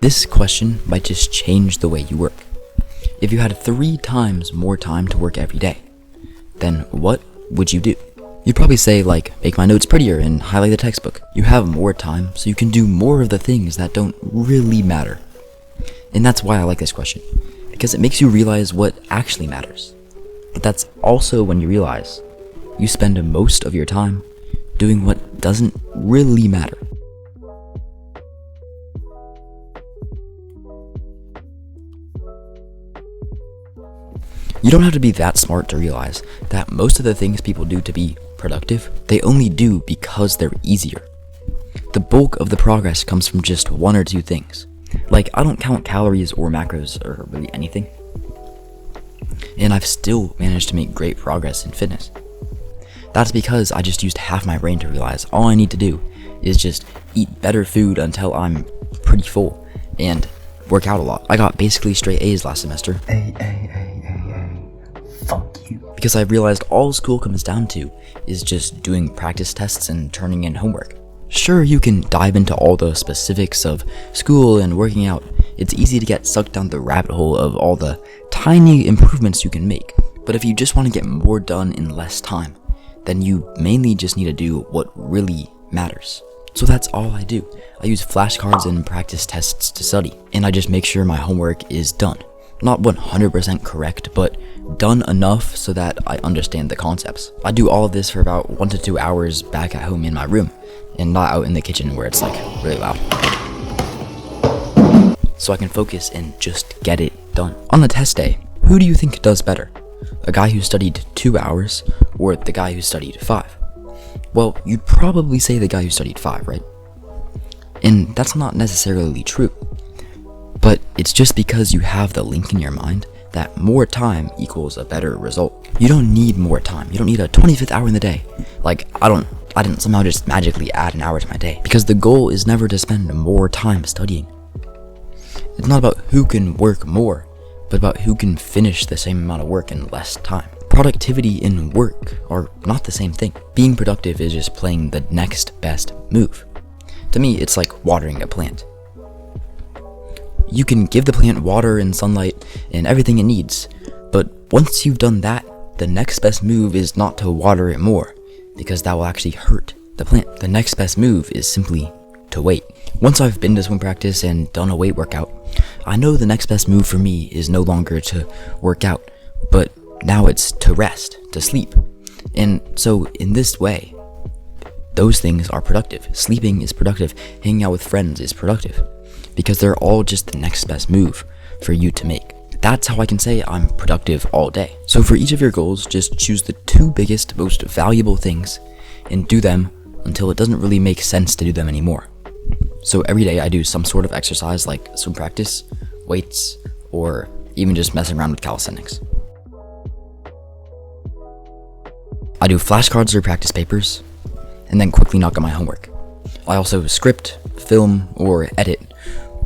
This question might just change the way you work. If you had 3 times more time to work every day, then what would you do? You'd probably say, like, make my notes prettier and highlight the textbook. You have more time, so you can do more of the things that don't really matter. And that's why I like this question, because it makes you realize what actually matters. But that's also when you realize you spend most of your time doing what doesn't really matter. You don't have to be that smart to realize that most of the things people do to be productive, they only do because they're easier. The bulk of the progress comes from just 1 or 2 things. Like, I don't count calories or macros or really anything. And I've still managed to make great progress in fitness. That's because I just used half my brain to realize all I need to do is just eat better food until I'm pretty full and work out a lot. I got basically straight A's last semester. Fuck you. Because I realized all school comes down to is just doing practice tests and turning in homework. Sure, you can dive into all the specifics of school and working out. It's easy to get sucked down the rabbit hole of all the tiny improvements you can make. But if you just want to get more done in less time, then you mainly just need to do what really matters. So that's all I do. I use flashcards and practice tests to study, and I just make sure my homework is done. Not 100% correct, but done enough so that I understand the concepts. I do all of this for about 1 to 2 hours back at home in my room, and not out in the kitchen where it's like really loud. So I can focus and just get it done. On a test day, who do you think does better? A guy who studied 2 hours or the guy who studied 5? Well, you'd probably say the guy who studied 5, right? And that's not necessarily true. But it's just because you have the link in your mind that more time equals a better result. You don't need more time. You don't need a 25th hour in the day. Like, I didn't somehow just magically add an hour to my day. Because the goal is never to spend more time studying. It's not about who can work more, but about who can finish the same amount of work in less time. Productivity and work are not the same thing. Being productive is just playing the next best move. To me, it's like watering a plant. You can give the plant water and sunlight and everything it needs, but once you've done that, the next best move is not to water it more, because that will actually hurt the plant. The next best move is simply to wait. Once I've been to swim practice and done a weight workout, I know the next best move for me is no longer to work out, but now it's to rest, to sleep. And so in this way, those things are productive. Sleeping is productive. Hanging out with friends is productive. Because they're all just the next best move for you to make. That's how I can say I'm productive all day. So for each of your goals, just choose the 2 biggest, most valuable things and do them until it doesn't really make sense to do them anymore. So every day I do some sort of exercise like swim practice, weights, or even just messing around with calisthenics. I do flashcards or practice papers, and then quickly knock out my homework. I also script, film, or edit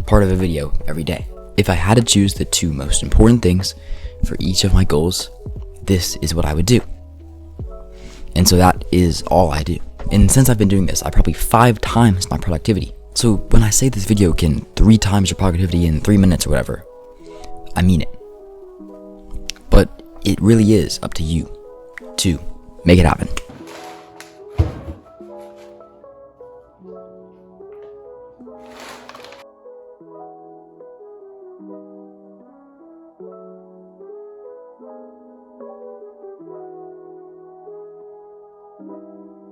part of a video every day. If I had to choose the 2 most important things for each of my goals, this is what I would do. And so that is all I do. And since I've been doing this, I probably 5 times my productivity. So when I say this video can 3 times your productivity in 3 minutes or whatever, I mean it. But it really is up to you to make it happen.